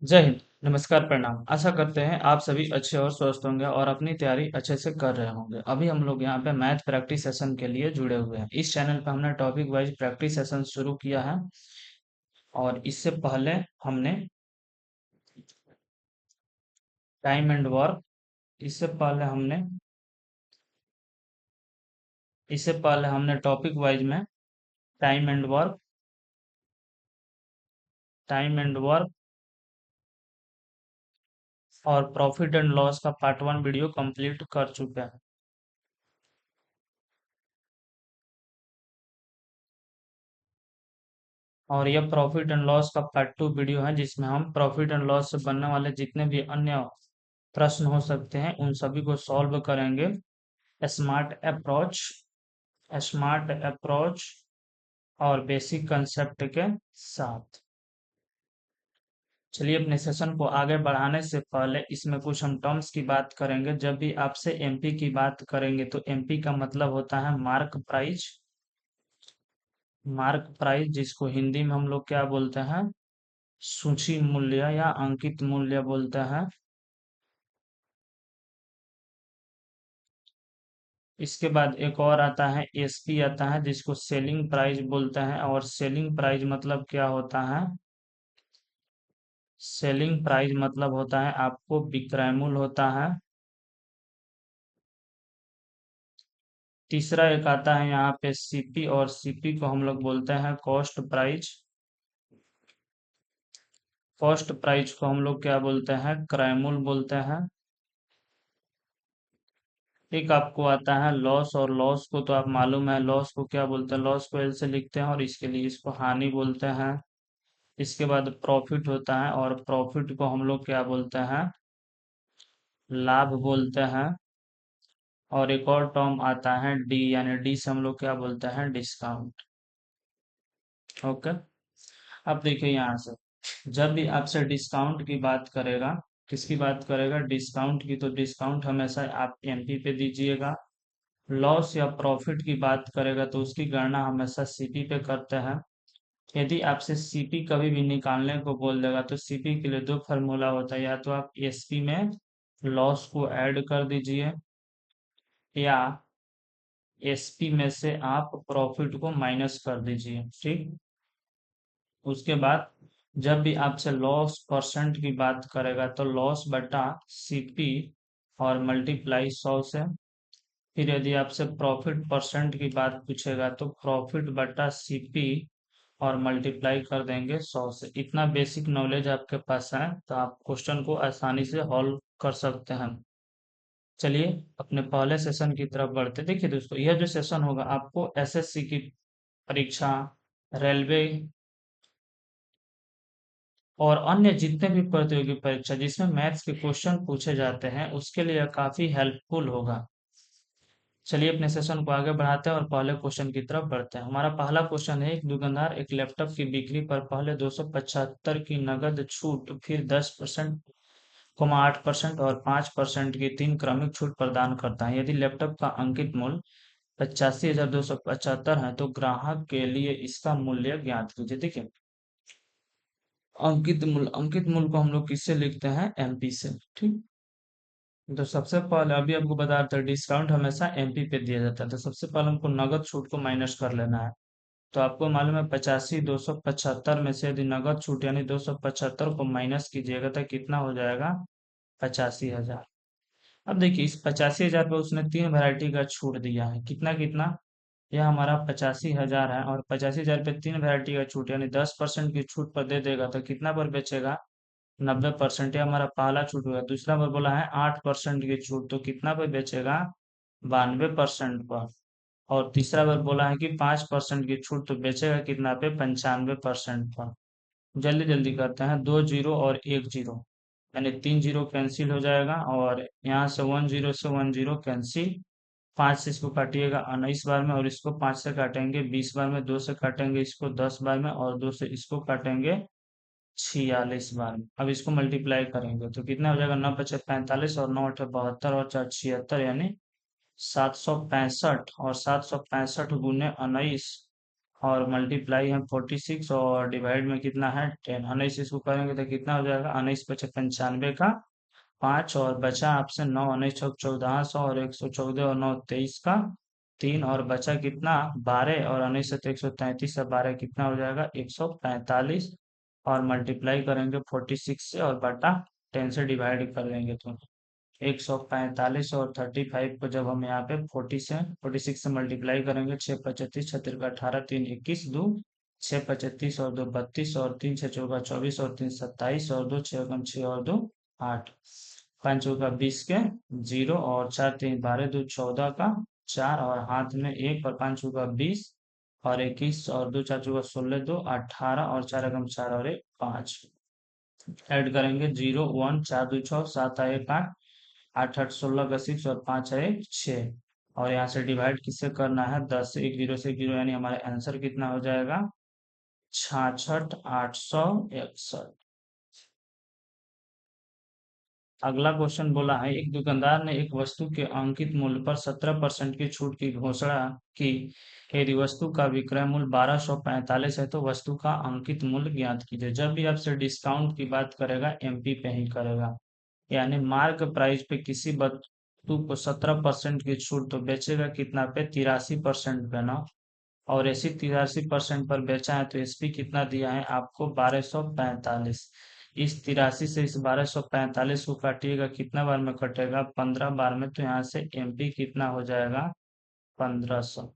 जय हिंद। नमस्कार, प्रणाम। आशा करते हैं आप सभी अच्छे और स्वस्थ होंगे और अपनी तैयारी अच्छे से कर रहे होंगे। अभी हम लोग यहाँ पे मैथ प्रैक्टिस सेशन के लिए जुड़े हुए हैं। इस चैनल पे हमने टॉपिक वाइज प्रैक्टिस सेशन शुरू किया है और इससे पहले हमने टाइम एंड वर्क इससे पहले हमने टॉपिक वाइज में time and work time and work और प्रॉफिट एंड लॉस का पार्ट 1 वीडियो कंप्लीट कर चुके हैं। और यह प्रॉफिट एंड लॉस का पार्ट 2 वीडियो है, जिसमें हम प्रॉफिट एंड लॉस से बनने वाले जितने भी अन्य प्रश्न हो सकते हैं उन सभी को सॉल्व करेंगे स्मार्ट अप्रोच स्मार्ट अप्रोच और बेसिक कंसेप्ट के साथ। चलिए, अपने सेशन को आगे बढ़ाने से पहले इसमें कुछ हम टर्म्स की बात करेंगे। जब भी आपसे एमपी की बात करेंगे तो एमपी का मतलब होता है मार्क प्राइस, जिसको हिंदी में हम लोग क्या बोलते हैं, सूची मूल्य या अंकित मूल्य बोलते हैं। इसके बाद एक और आता है एसपी आता है, जिसको सेलिंग प्राइस बोलते हैं। और सेलिंग प्राइस मतलब क्या होता है, सेलिंग प्राइस मतलब होता है आपको विक्रय मूल्य होता है। तीसरा एक आता है यहाँ पे सीपी, और सीपी को हम लोग बोलते हैं कॉस्ट प्राइस को हम लोग क्या बोलते हैं, क्रय मूल्य बोलते हैं। एक आपको आता है लॉस, और लॉस को तो आप मालूम है, लॉस को क्या बोलते हैं, लॉस को एल से लिखते हैं और इसके लिए इसको हानि बोलते हैं। इसके बाद प्रॉफिट होता है, और प्रॉफिट को हम लोग क्या बोलते हैं, लाभ बोलते हैं। और एक और टर्म आता है डी, यानी डी से हम लोग क्या बोलते हैं, डिस्काउंट। ओके। अब देखिए यहाँ से, जब भी आपसे डिस्काउंट की बात करेगा, किसकी बात करेगा, डिस्काउंट की, तो डिस्काउंट हमेशा आप एमपी पे दीजिएगा। लॉस या प्रॉफिट की बात करेगा तो उसकी गणना हमेशा सीपी पे करते हैं। यदि आपसे सीपी कभी भी निकालने को बोल देगा तो सीपी के लिए दो फार्मूला होता है, या तो आप एसपी में लॉस को ऐड कर दीजिए, या एसपी में से आप प्रॉफिट को माइनस कर दीजिए। ठीक। उसके बाद जब भी आपसे लॉस परसेंट की बात करेगा तो लॉस बटा सीपी और मल्टीप्लाई 100 से। फिर यदि आपसे प्रॉफिट परसेंट की बात पूछेगा तो प्रॉफिट बटा सीपी और मल्टीप्लाई कर देंगे 100 से। इतना बेसिक नॉलेज आपके पास है तो आप क्वेश्चन को आसानी से हल कर सकते हैं। चलिए, अपने पहले सेशन की तरफ बढ़ते हैं। देखिए दोस्तों, यह जो सेशन होगा आपको एसएससी की परीक्षा, रेलवे और अन्य जितने भी प्रतियोगी परीक्षा जिसमें मैथ्स के क्वेश्चन पूछे जाते हैं उसके लिए काफी हेल्पफुल होगा। चलिए, अपने सेशन को आगे बढ़ाते हैं और पहले क्वेश्चन की तरफ बढ़ते हैं। हमारा पहला क्वेश्चन है, एक दुकानदार एक लैपटॉप की बिक्री पर पहले 275 की नगद छूट, फिर 10%, 8% और 5% की 3 क्रमिक छूट प्रदान करता है। यदि लैपटॉप का अंकित मूल्य 85,275 है तो ग्राहक के लिए इसका मूल्य ज्ञात कीजिए। देखिए, अंकित मूल्य को हम लोग किससे लिखते हैं, एमपी से। ठीक। तो सबसे पहले अभी आपको बता रहा था, डिस्काउंट हमेशा एमपी पे दिया जाता है, तो सबसे पहले हमको नगद छूट को माइनस कर लेना है। तो आपको मालूम है 85,275 में से यदि नगद छूट यानी 275 को माइनस कीजिएगा तो कितना हो जाएगा, 85,000। अब देखिए, इस 85,000 पे उसने 3 वैरायटी का छूट दिया है, कितना कितना, यह हमारा 85,000 है। और 85,000 पे 3 वैरायटी का छूट यानी 10% की छूट पर दे देगा तो कितना पर बेचेगा, 90%। यह हमारा पहला छूट हुआ। दूसरा पर बोला है 8% की छूट, तो कितना पर बेचेगा, 92% पर। और तीसरा बार बोला है कि 5% की छूट, तो बेचेगा कितना पे, 95% पर। जल्दी जल्दी करते हैं, 2 जीरो और 1 जीरो, यानी 3 जीरो कैंसिल हो जाएगा, और यहाँ से 1 जीरो से 1 जीरो कैंसिल। 5 से इसको काटिएगा 19 बार में, और इसको 5 से काटेंगे 20 बार में, 2 से काटेंगे इसको 10 बार में, और 2 से इसको काटेंगे 46 बार में। अब इसको मल्टीप्लाई करेंगे तो कितना हो जाएगा, 9 5 45 और 9 8 72 और 4 76, यानी 765। और 765 गुने 19 और मल्टीप्लाई है 46 और डिवाइड में कितना है 10। 19 इसको करेंगे तो कितना हो जाएगा, 19 × 95 का 5 और बचा आपसे 9, 19 × 1400 और 114 और 9 23 का 3 और बचा कितना 12 और 19 से 133 से 12 कितना हो जाएगा 145 और मल्टीप्लाई करेंगे 46 से और बटा 10 से डिवाइड कर देंगे तो 145 और 35 को जब हम यहाँ पे 46 से मल्टीप्लाई करेंगे 6 × 25 36 का 18 3 21 2 6 × 25 और 2 32 और 3 6 चौका 24 और 3 27 और 2 6 × 6 और 2 8 5 चौका 20 के 0 और 4 3 12 2 14 का 4 और हाथ में 1 और 5 चौका 20 और 21 और 2 4 चौका 16 2 18 और 4 एकम 4 और 1 5 ऐड करेंगे 0 1 4 2 6 7 1 8 8 8 16 का 6 और 5 है 6 और यहाँ से डिवाइड किससे करना है 10 से 1 0 से 1 0 यानी हमारा आंसर कितना हो जाएगा 66,861। अगला क्वेश्चन बोला है एक दुकानदार ने एक वस्तु के अंकित मूल्य पर 17% की छूट की घोषणा की। यदि वस्तु का विक्रय मूल्य 1245 है तो वस्तु का अंकित मूल्य ज्ञात कीजिए। जब भी आपसे डिस्काउंट की बात करेगा एमपी पे ही करेगा, यानी मार्क प्राइस पे किसी वस्तु को 17% की छूट तो बेचेगा कितना पे 83% पे ना, और ऐसी 83% पर बेचा है तो एसपी कितना दिया है आपको 1245। इस 83 से इस 1245 को काटिएगा कितना बार में कटेगा 15 बार में, तो यहाँ से एमपी कितना हो जाएगा 1500।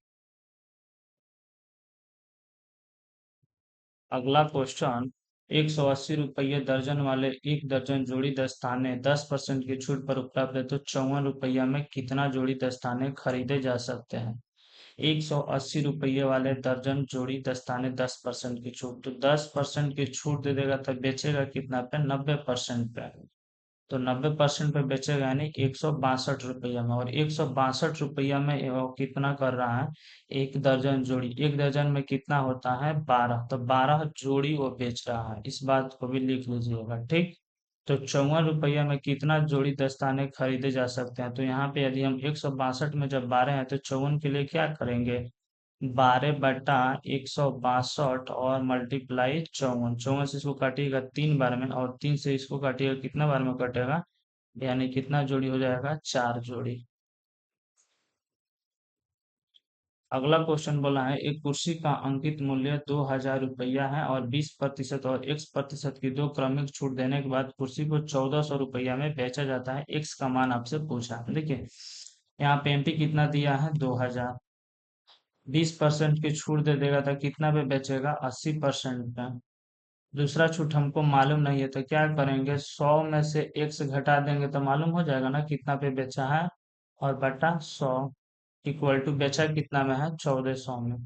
अगला क्वेश्चन 180 रुपये दर्जन वाले एक दर्जन जोड़ी दस्ताने 10% की छूट पर उपलब्ध है तो 54 रुपया में कितना जोड़ी दस्ताने खरीदे जा सकते हैं। 180 रुपये वाले दर्जन जोड़ी दस्ताने 10% की छूट, तो 10% की छूट दे देगा तो बेचेगा कितना पे 90% पे, तो 90% पे बेचेगा यानी 162 रुपया में, और 162 रुपया में वो कितना कर रहा है एक दर्जन जोड़ी, एक दर्जन में कितना होता है 12, तो 12 जोड़ी वो बेच रहा है, इस बात को भी लिख लीजिएगा ठीक। तो 54 रुपया में कितना जोड़ी दस्ताने खरीदे जा सकते हैं, तो यहाँ पे यदि हम 162 में जब 12 है तो 54 के लिए क्या करेंगे 12/162 और मल्टीप्लाई 54, 54 से इसको काटिएगा 3 बार में और 3 से इसको काटिएगा कितना बार में कटेगा, यानी कितना जोड़ी हो जाएगा 4 जोड़ी। अगला क्वेश्चन बोला है एक कुर्सी का अंकित मूल्य 2000 रुपया है और 20% और x% की दो क्रमिक छूट देने के बाद कुर्सी को 1400 रुपया में बेचा जाता है। x का मान आपसे पूछा, देखिए यहाँ पे एमपी कितना दिया है 2000, 20% की छूट दे देगा तो कितना पे बेचेगा 80% पे। दूसरा छूट हमको मालूम नहीं है तो क्या करेंगे 100 में से x घटा देंगे तो मालूम हो जाएगा ना कितना पे बेचा है, और बटा 100 इक्वल टू बेचा कितना में है 1400 में।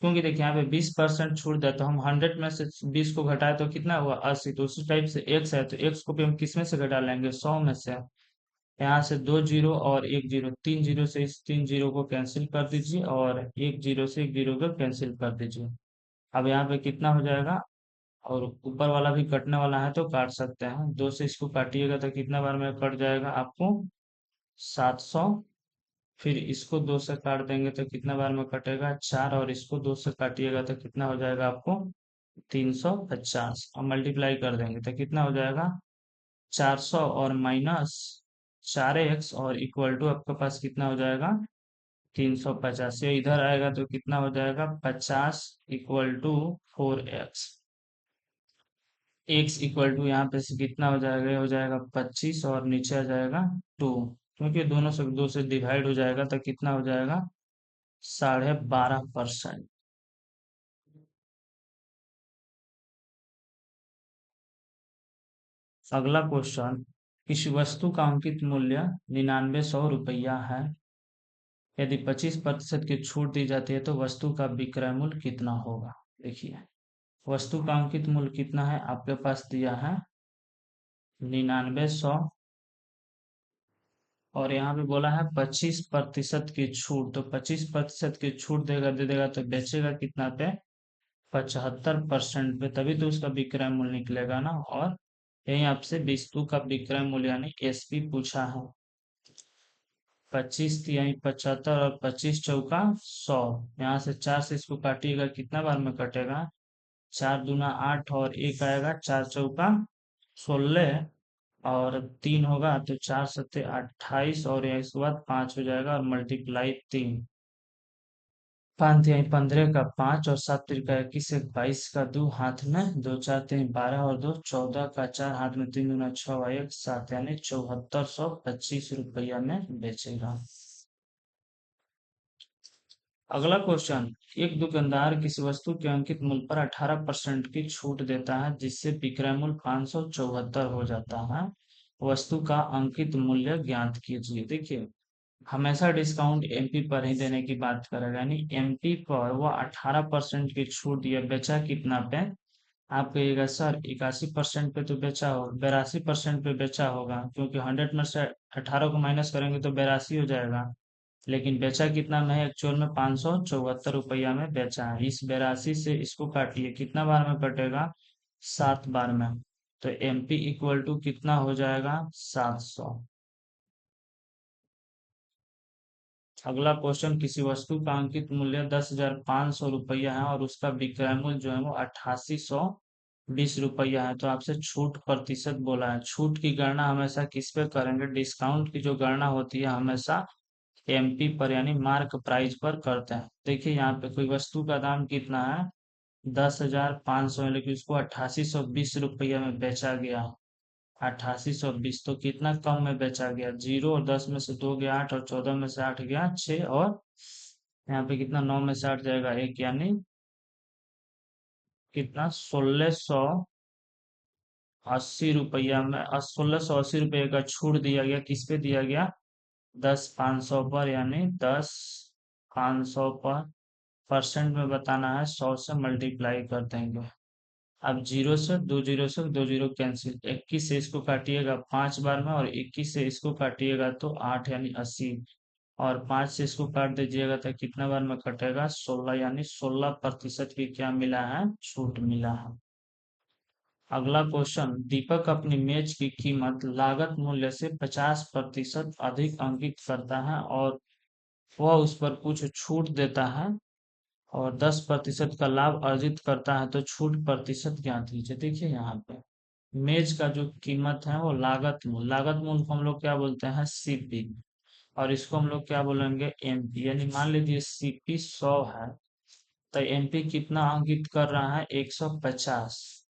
क्योंकि देखिए यहाँ पे 20% छूट दिया तो हम 100 में से 20 को घटाए तो कितना हुआ 80, तो उसी टाइप से x है तो x को भी हम किस में से घटा लेंगे 100 में से। यहाँ से 2 जीरो और 1 जीरो, 3 जीरो से इस 3 जीरो को कैंसिल कर दीजिए और 1 जीरो से 1 जीरो को कैंसिल कर दीजिए। अब यहाँ पे कितना हो जाएगा, और ऊपर वाला भी कटने वाला है तो काट सकते हैं, 2 से इसको काटिएगा तो कितना बार में कट जाएगा आपको 700। फिर इसको 2 से काट देंगे तो कितना बार में कटेगा 4, और इसको 2 से काटिएगा तो कितना हो जाएगा आपको 350, और मल्टीप्लाई कर देंगे तो कितना हो जाएगा 400 और माइनस 4x और इक्वल टू आपके पास कितना हो जाएगा 350, ये इधर आएगा तो कितना हो जाएगा 50 equal to 4x। x equal to यहाँ पे से कितना हो जाएगा, ये हो जाएगा 25 और नीचे आ जाएगा 2, क्योंकि दोनों से 2 से डिवाइड हो जाएगा तो कितना हो जाएगा 12.5%। अगला क्वेश्चन किसी वस्तु का अंकित मूल्य 9900 रुपया है, यदि 25% की छूट दी जाती है तो वस्तु का विक्रय मूल्य कितना होगा। देखिए वस्तु का अंकित मूल्य कितना है आपके पास दिया है 9900, और यहाँ पे बोला है 25% की छूट, तो 25% की छूट देगा दे देगा तो बेचेगा कितना पे 75% पे, तभी तो उसका विक्रय मूल्य निकलेगा ना। और यही आपसे वस्तु का विक्रय मूल्य यानी एसपी पूछा है। 25 तिहाई 75 और 25 चौका 100। यहाँ से 4 से इसको काटिएगा, कितना बार में कटेगा? 4 दूना 8 और एक आएगा, 4 चौका 16 और 3 होगा तो 4 सत्ते 28 और इसके बाद 5 हो जाएगा और मल्टीप्लाई 3। 5 तिहाई 15 का 5 और 7 तिरका 21 22 का 2 हाथ में 2 4 3 12 और 2 14 का 4 हाथ में 3 दूना 6 और 1 7 यानी 7425 रुपया में बेचेगा। अगला क्वेश्चन, एक दुकानदार किसी वस्तु के अंकित मूल्य पर 18% की छूट देता है जिससे विक्रय मूल्य 574 हो जाता है। वस्तु का अंकित मूल्य ज्ञात कीजिए। देखिए, हमेशा डिस्काउंट एमपी पर ही देने की बात करेगा, यानी एमपी पर वो 18% की छूट दिया, बेचा कितना पे? आप कहिएगा सर 81% पे तो बेचा हो, 82% पे बेचा होगा, क्योंकि 100 में से 18 को माइनस करेंगे तो 82 हो जाएगा। लेकिन बेचा कितना में है? एक्चुअल में 574 रुपया में बेचा है। इस 82 से इसको काटिए, कितना बार में कटेगा? 7 बार में। तो एमपी इक्वल टू कितना हो जाएगा? 700। अगला क्वेश्चन, किसी वस्तु का अंकित मूल्य 10,500 रुपया है और उसका विक्रय मूल्य जो है वो 8820 रुपया है, तो आपसे छूट प्रतिशत बोला है। छूट की गणना हमेशा किस पे करेंगे? डिस्काउंट की जो गणना होती है हमेशा एमपी पर यानी मार्क प्राइस पर करते हैं। देखिए, यहाँ पे कोई वस्तु का दाम कितना है? 10,500 है, लेकिन उसको 8820 रुपया में बेचा गया। 8820 तो कितना कम में बेचा गया? 0 और 10 में से 2 गया 8 और 14 में से 8 गया 6 और यहाँ पे कितना? 9 में से 8 जाएगा 1, यानी कितना? 1680 रुपया में 1680 रुपये का छूट दिया गया। किस पे दिया गया? 10,500 पर, यानी 10,500 पर। परसेंट में बताना है, 100 से मल्टीप्लाई कर देंगे। अब 0 से 2 जीरो कैंसिल, 21 से इसको काटिएगा 5 बार में और 21 से इसको काटिएगा तो 8 यानी 80 और 5 से इसको काट दीजिएगा तो कितना बार में कटेगा? 16 यानी 16% की क्या मिला है? छूट मिला है। अगला क्वेश्चन, दीपक अपनी मेज की कीमत लागत मूल्य से 50% अधिक अंकित करता है और वह उस पर कुछ छूट देता है और 10% का लाभ अर्जित करता है, तो छूट प्रतिशत ज्ञात कीजिए। देखिए, यहाँ पे मेज का जो कीमत है वो लागत मूल्य को हम लोग क्या बोलते हैं? सीपी। और इसको हम लोग क्या बोलेंगे? एमपी। यानी मान लीजिए सीपी 100 है तो एमपी कितना अंकित कर रहा है? 150।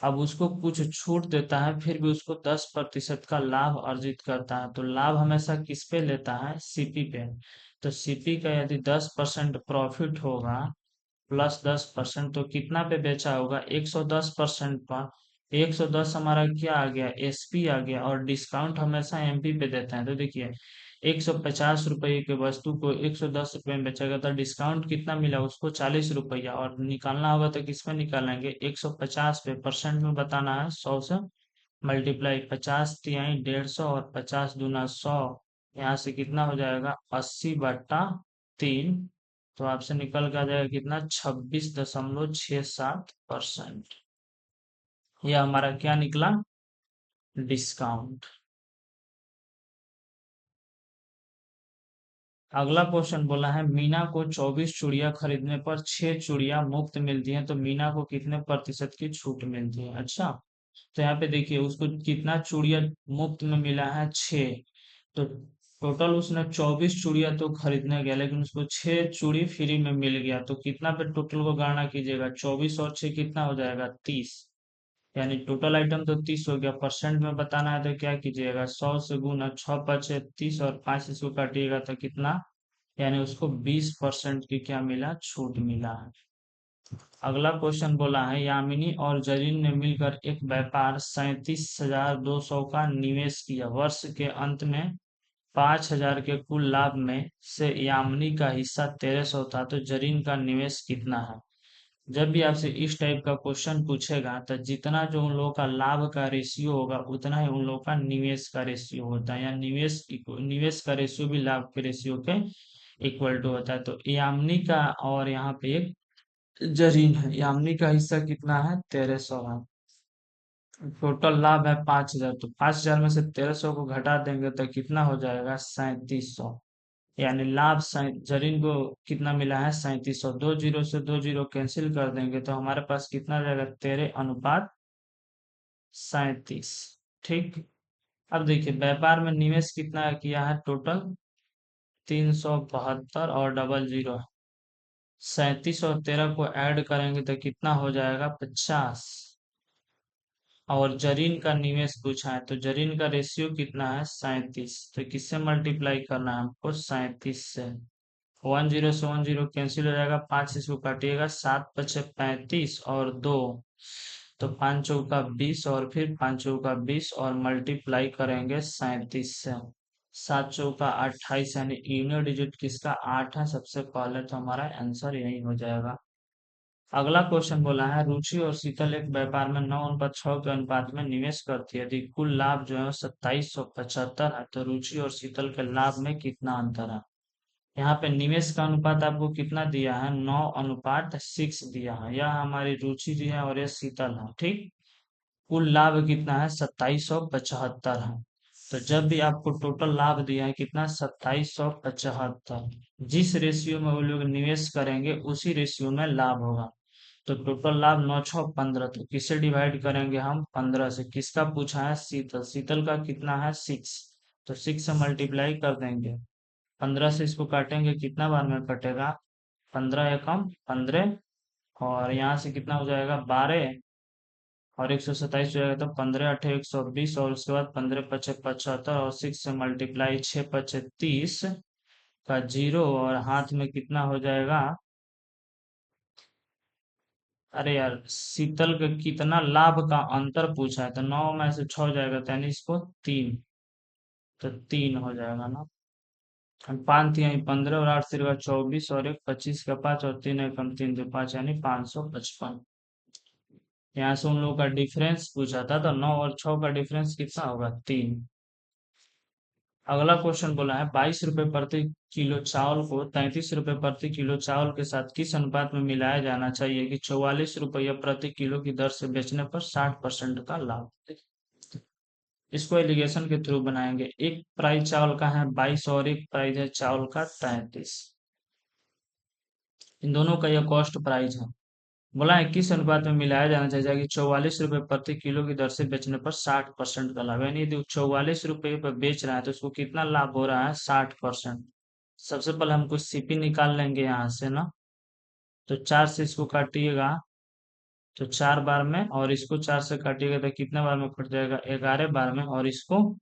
अब उसको कुछ छूट देता है, फिर भी उसको 10% का लाभ अर्जित करता है, तो लाभ हमेशा किस पे लेता है? सीपी पे। तो सीपी का यदि 10% प्रॉफिट होगा प्लस 10%, तो कितना पे बेचा होगा? 110% पर। 110 हमारा क्या आ गया? एसपी आ गया, और डिस्काउंट हमेशा एमपी पे देते हैं। तो देखिए, 150 रुपये के वस्तु को 110 रुपये में बेचेगा तो डिस्काउंट कितना मिला उसको? 40 रुपया, और निकालना होगा तो किस में निकालेंगे? 150 पे। परसेंट में बताना है, 100 से मल्टीप्लाई। 50 तिहाई 150 और 50 दूना 100, यहाँ से कितना हो जाएगा? 80/3। तो आपसे निकल के आ जाएगा कितना? 26.67%। यह हमारा क्या निकला? डिस्काउंट। अगला क्वेश्चन बोला है, मीना को 24 चूड़ियां खरीदने पर 6 चूड़ियां मुफ्त मिलती हैं, तो मीना को कितने प्रतिशत की छूट मिलती है? अच्छा, तो यहाँ पे देखिए उसको कितना चूड़ियां मुफ्त में मिला है? 6। तो टोटल उसने 24 चूड़ियां तो खरीदने गया, लेकिन उसको 6 चूड़ी फ्री में मिल गया, तो कितना पे टोटल को गणना कीजिएगा? 24 और 6 कितना हो जाएगा? 30। यानी टोटल आइटम तो 30 हो गया। परसेंट में बताना है तो क्या कीजिएगा? 100 से गुना 6 5 30 और 5 इसको काटिएगा तो कितना? यानी उसको 20% की क्या मिला? छूट मिला है। अगला क्वेश्चन बोला है, यामिनी और जरीन ने मिलकर एक व्यापार 37,200 का निवेश किया। वर्ष के अंत में 5,000 के कुल लाभ में से यामिनी का हिस्सा 1300 था, तो जरीन का निवेश कितना है? जब भी आपसे इस टाइप का क्वेश्चन पूछेगा तो जितना जो उन लोगों का लाभ का रेशियो होगा उतना ही उन लोगों का निवेश का रेशियो होता है, या निवेश का रेशियो भी लाभ के रेशियो के इक्वल टू होता है। तो यामिनी का और यहाँ पे एक जरीन है, यामिनी का हिस्सा कितना है? 1300 है। टोटल लाभ है 5,000, तो 5,000 में से 1,300 को घटा देंगे तो कितना हो जाएगा? 3700। यानी लाभ जरीन को कितना मिला है? 3700। 2 जीरो से 2 जीरो कैंसिल कर देंगे तो हमारे पास कितना रहेगा? 13:37। ठीक। अब देखिए व्यापार में निवेश कितना किया है? टोटल 372 और डबल जीरो। 37 और 13 को ऐड करेंगे तो कितना हो जाएगा? 50। और जरीन का निवेश पूछा है तो जरीन का रेशियो कितना है? 37। तो किससे मल्टीप्लाई करना है हमको? 37 से। 10 से 10 कैंसिल हो जाएगा, 5 इसको काटिएगा, 7 × 5 = 35 और 2, तो 5 × 4 = 20 और फिर 5 × 20 और मल्टीप्लाई करेंगे 37 से। 7 × 4 = 28, यानी इवनिंग डिजिट किसका? 8 है सबसे पहले, तो हमारा आंसर यही हो जाएगा। अगला क्वेश्चन बोला है रुचि और शीतल एक व्यापार में 9:6 के अनुपात में निवेश करती है। यदि कुल लाभ जो है 2775 है तो रुचि और शीतल के लाभ में कितना अंतर है? यहाँ पे निवेश का अनुपात आपको कितना दिया है? 9:6 दिया है। यह हमारी रुचि जी है और यह शीतल है। ठीक। कुल लाभ कितना है? 2775 है। तो जब भी आपको टोटल लाभ दिया है कितना? 2775। जिस रेशियो में वो लोग निवेश करेंगे उसी रेशियो में लाभ होगा। तो टोटल लाभ 9×6 = 15, तो किससे डिवाइड करेंगे हम? 15 से। किसका पूछा है? शीतल। शीतल का कितना है? 6। तो 6 से मल्टीप्लाई कर देंगे। 15 से इसको काटेंगे, कितना बार में कटेगा? 15 एकम 15, और यहाँ से कितना हो जाएगा? 12 और 127 हो जाएगा, तो 15×8 = 120, और उसके बाद 15×5 = 75 और 6 से मल्टीप्लाई, 6×5 = 30 का 0, और हाथ में कितना हो जाएगा? अरे यार, शीतल का कितना लाभ का अंतर पूछा है, तो 9 में से 6 जाएगा, तो यानी इसको 3, तो 3 हो जाएगा ना। हम 5 यही 15 और 8 × 3 = 24 और 1 25 का 5 और 3 एकम 3 तो 5, यानी 555। यहाँ से उन लोगों का डिफरेंस पूछा था, तो 9 और 6 का डिफरेंस कितना होगा? 3। अगला क्वेश्चन बोला है 22 रुपए प्रति किलो चावल को 33 रुपए प्रति किलो चावल के साथ किस अनुपात में मिलाया जाना चाहिए कि 44 रुपये प्रति किलो की दर से बेचने पर 60% का लाभ? इसको एलिगेशन के थ्रू बनाएंगे। एक प्राइस चावल का है 22 और एक प्राइस है चावल का 33। इन दोनों का यह कॉस्ट प्राइस है। बोला है किस अनुपात में मिलाया जाना चाहिए कि 44 रुपए प्रति किलो की दर से बेचने पर 60% का लाभ, यानी यदि 44 रुपये पर बेच रहा है तो उसको कितना लाभ हो रहा है? 60%। सबसे पहले हम कुछ सीपी निकाल लेंगे यहाँ से ना, तो 4 से इसको काटिएगा तो 4 बार में, और इसको 4 से काटिएगा तो कितने बार में कट जाएगा? 11 बार में, और इसको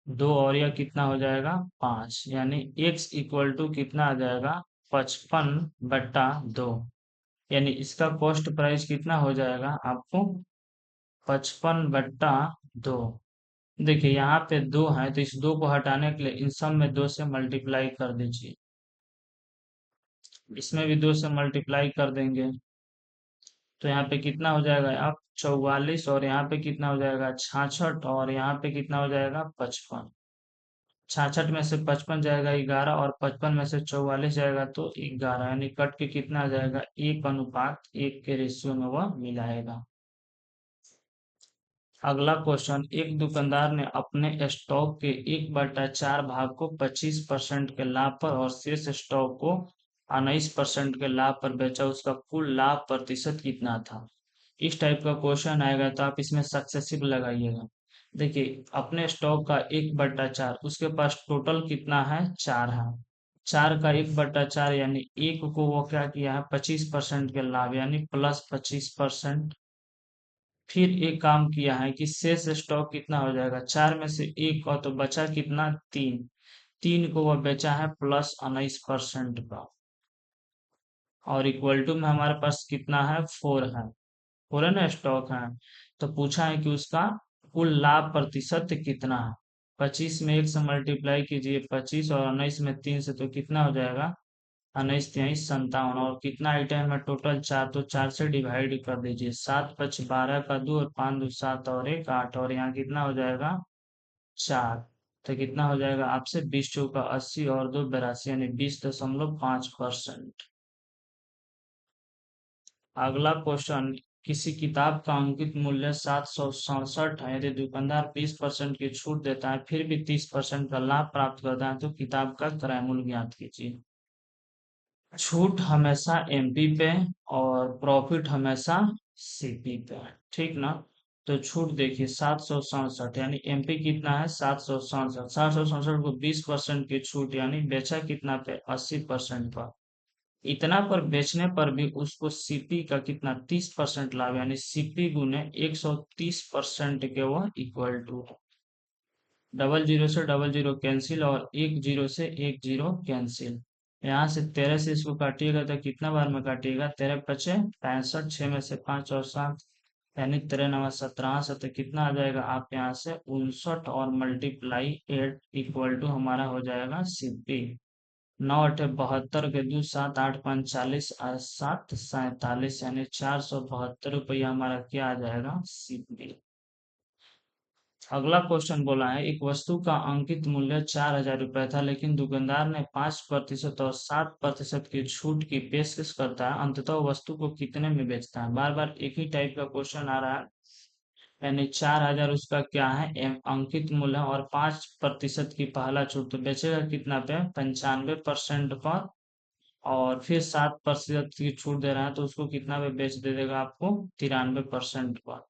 2, और यह कितना हो जाएगा? 5, यानी x = कितना आ जाएगा? 55/2, यानी इसका कॉस्ट प्राइस कितना हो जाएगा आपको? 55/2। देखिए यहाँ पे 2 है तो इस 2 को हटाने के लिए इन सब में 2 से मल्टीप्लाई कर दीजिए, इसमें भी 2 से मल्टीप्लाई कर देंगे, तो यहाँ पे कितना हो जाएगा? अब 44, और यहाँ पे कितना हो जाएगा? 66, और यहाँ पे कितना हो जाएगा? 55। 66 में से 55 जाएगा 11, और 55 में से 44 जाएगा तो 11, यानी कट के कितना आ जाएगा? 1:1 के रेशियो में वह मिलाएगा। अगला क्वेश्चन, एक दुकानदार ने अपने स्टॉक के 1/4 भाग को 25% के लाभ पर और शेष स्टॉक को 19% के लाभ पर बेचा, उसका कुल लाभ प्रतिशत कितना था? इस टाइप का क्वेश्चन आएगा तो आप इसमें सक्सेसिव लगाइएगा। देखिए अपने स्टॉक का 1/4, उसके पास टोटल कितना है? 4 है। 4 का 1/4 यानी 1 को वो क्या किया है? 25% के लाभ, यानी +25%। फिर एक काम किया है कि शेष स्टॉक कितना हो जाएगा? 4 में से 1 का तो बचा कितना? 3। 3 को वह बेचा है +19% का, और इक्वल टू में हमारे पास कितना है? 4 है। 4 है ना, स्टॉक है। तो पूछा है कि उसका कुल लाभ प्रतिशत कितना है? 25 में 1 से मल्टीप्लाई कीजिए 25, और 19 में 3 से, तो कितना हो जाएगा? 19×3 = 57, और कितना आइटम है? टोटल 4, तो 4 से डिवाइड कर दीजिए। 7×5 = 12 का 2 और 5×2 = 7 और 1 8, और यहाँ कितना हो जाएगा? 4। तो कितना हो जाएगा आपसे? 20×4 = 80 और 2 82, यानी 20.5%। अगला क्वेश्चन, किसी किताब का अंकित मूल्य 767 है, यदि दुकानदार 20% की छूट देता है फिर भी 30% का लाभ प्राप्त करता है, तो किताब का क्रय मूल्य ज्ञात कीजिए। छूट हमेशा एमपी पे और प्रॉफिट हमेशा सीपी पे है, ठीक ना। तो छूट देखिए 767, यानी एमपी कितना है 767, 767 को 20% की छूट, यानी बेचा कितना पे 80% पर। इतना पर बेचने पर भी उसको सीपी का कितना 30% लाभ, यानी सीपी गुने 130% के वह इक्वल टू है। डबल जीरो से डबल जीरो कैंसिल और एक जीरो से एक जीरो कैंसिल। यहाँ से 13 से इसको काटिएगा तो कितना बार में काटिएगा, 13 पचे 65, 6 में से 5 और 7, यानी 13 नवा 17 से, तो कितना आ जाएगा आप यहाँ से 59 और मल्टीप्लाई 8 इक्वल टू हमारा हो जाएगा सीपी। 9 × 8 = 72 के 2 7 8 5 40 7 47, यानी 472 रुपया हमारा क्या आ जाएगा सीपी। अगला क्वेश्चन बोला है, एक वस्तु का अंकित मूल्य 4,000 रुपये था, लेकिन दुकानदार ने 5% और 7% की छूट की पेशकश करता है, अंततः वस्तु को कितने में बेचता है। बार बार एक ही टाइप का क्वेश्चन आ रहा है, यानी 4,000 उसका क्या है अंकित मूल्य और 5% की पहला छूट, तो बेचेगा कितना पे 95% पर, और फिर 7% की छूट दे रहा है तो उसको कितना पे बेच दे देगा आपको 93% पर।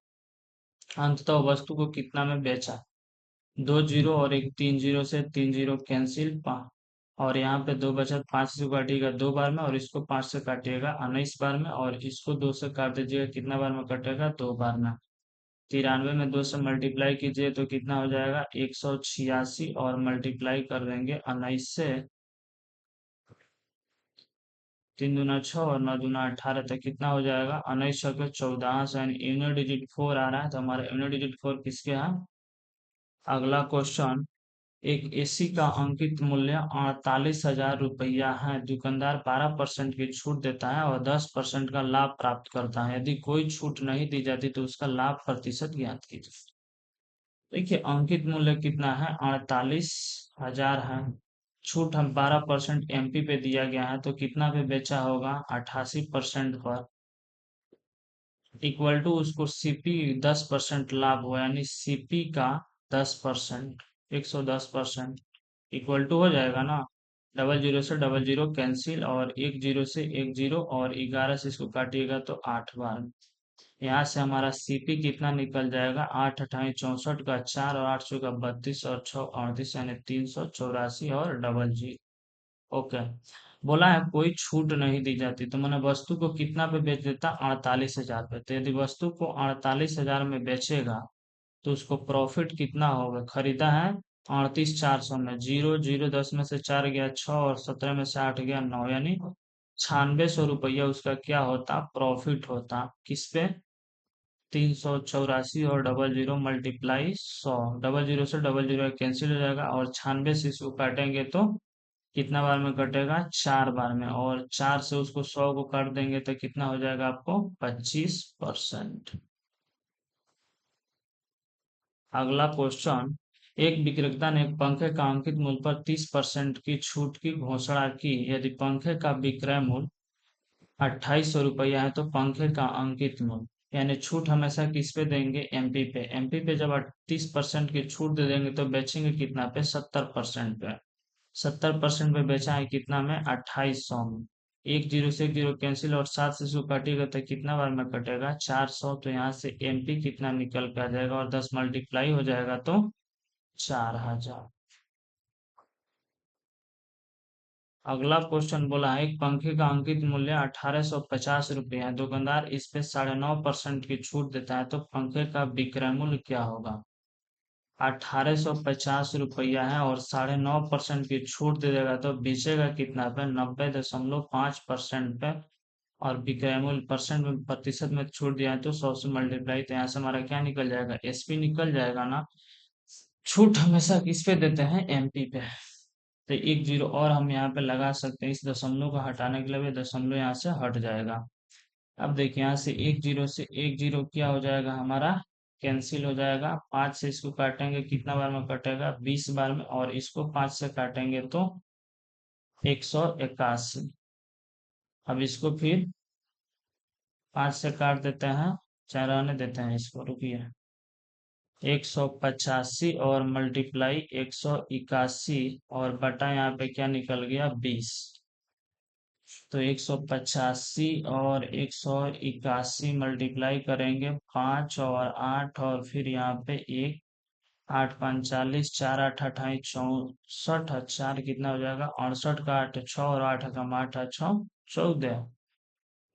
अंततः वस्तु को कितना में बेचा, 2 जीरो और एक 3 जीरो से 3 जीरो कैंसिल और यहाँ पे 2 बचा, 5 से काटिएगा 2 बार में और इसको 5 से काटिएगा 19 बार में, और इसको 2 से काट दीजिएगा कितना बार में कटेगा 2 बार में। 93 में 2 से मल्टीप्लाई कीजिए तो कितना हो जाएगा 186, और मल्टीप्लाई कर देंगे 19 से, 3 दूना 6 और 9 दूना 18, तक कितना हो जाएगा 19 14, यूनिट डिजिट 4 आ रहा है, तो हमारा यूनिट डिजिट 4 किसके यहाँ। अगला क्वेश्चन, एक एसी का अंकित मूल्य 48,000 रुपया है, दुकानदार 12% की छूट देता है और 10% का लाभ प्राप्त करता है, यदि कोई छूट नहीं दी जाती तो उसका लाभ प्रतिशत ज्ञात कीजिए। देखिए अंकित मूल्य कितना है 48,000 है, छूट हम 12% एमपी पे दिया गया है, तो कितना पे बेचा होगा 88% पर, इक्वल टू उसको सीपी 10% लाभ हुआ, यानी सीपी का 10%, 110%, इक्वल टू हो जाएगा ना। डबल जीरो से डबल जीरो कैंसिल और एक जीरो से एक जीरो, और 11 से इसको काटिएगा तो 8 बार। यहाँ से हमारा सीपी कितना निकल जाएगा 8 × 8 = 64 का 4 और 8 का 32 और 6 38, यानी 384 और डबल जी। ओके। बोला है कोई छूट नहीं दी जाती, तो मैंने वस्तु को कितना पे बेच देता 48,000 पे, तो यदि वस्तु को 48,000 में बेचेगा तो उसको प्रॉफिट कितना होगा, खरीदा है 38,400 में, जीरो जीरो 10 में से 4 गया 6 और 17 में से 8 गया 9, यानी 9600 रुपया उसका क्या होता प्रॉफिट होता, किस पे 384, और double zero multiply 100, double zero से डबल जीरो कैंसिल हो जाएगा, और 96 से इसको काटेंगे तो कितना बार में कटेगा 4 बार में, और 4 से उसको 100 को काट देंगे तो कितना हो जाएगा आपको 25%। अगला क्वेश्चन, एक विक्रेता ने एक पंखे का अंकित मूल्य पर 30% की छूट की घोषणा की, यदि पंखे का विक्रय मूल्य 2,800 रुपया है तो पंखे का अंकित मूल्य, यानी छूट हमेशा किस पे देंगे एमपी पे, एमपी पे जब 30% की छूट दे देंगे तो बेचेंगे कितना पे 70% पे, 70% पे बेचा है कितना में 2,800 में, एक जीरो से एक जीरो कैंसिल और 7 से इसको काटिएगा तो कितना बार में कटेगा 400, तो यहाँ से एमपी कितना निकल के आ जाएगा और 10 मल्टीप्लाई हो जाएगा तो 4,000। अगला क्वेश्चन बोला है, एक पंखे का अंकित मूल्य 1,850 रुपये है, दुकानदार इस पे 9.5% की छूट देता है, तो पंखे का विक्रय मूल्य क्या होगा। 1,850 रुपया है और 9.5% की छूट दे देगा तो बेचेगा कितना पे 90.5% पे, और विक्रय मूल्य परसेंट में प्रतिशत में छूट दिया है तो 100 से मल्टीप्लाई, तो यहाँ से हमारा क्या निकल जाएगा एसपी निकल जाएगा ना। छूट हमेशा किस पे देते हैं एमपी पे, तो एक जीरो और हम यहाँ पे लगा सकते हैं, इस दशमलव को हटाने के लिए भी दशमलव यहाँ से हट जाएगा। अब देखिए यहाँ से एक जीरो से एक जीरो क्या हो जाएगा हमारा कैंसिल हो जाएगा, 5 से इसको काटेंगे कितना बार में कटेगा 20 बार में, और इसको 5 से काटेंगे तो 181। अब इसको फिर 5 से काट देते हैं, चाहे रहने देते हैं इसको, रुकिए। 185 और मल्टीप्लाई 181 और बटा यहाँ पे क्या निकल गया, 20। तो 185 और 181 मल्टीप्लाई करेंगे, 5 और 8 और फिर यहाँ पे 1, 8 5 40, 4 8 28 64, 4 कितना हो जाएगा 68 का 8 6 और 8 का 8 6 14।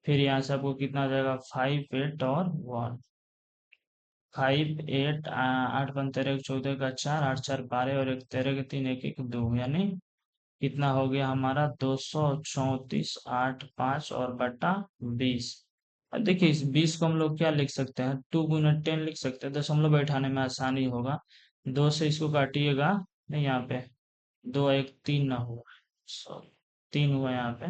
फिर यहाँ से आपको कितना हो जाएगा 5 8 और 1, 5 8 8 5 13 14 का 4, 8 4 12 और 1 13 के 3 1 1 2, यानी कितना हो गया हमारा 234, 8 5 और बटा 20। अब देखिए इस 20 को हम लोग क्या लिख सकते हैं, 2 × 10 लिख सकते हैं, दशमलव बैठाने में आसानी होगा। 2 से इसको काटिएगा, नहीं यहाँ पे 2 1 3 ना हुआ, सॉरी 3 हुआ यहाँ पे।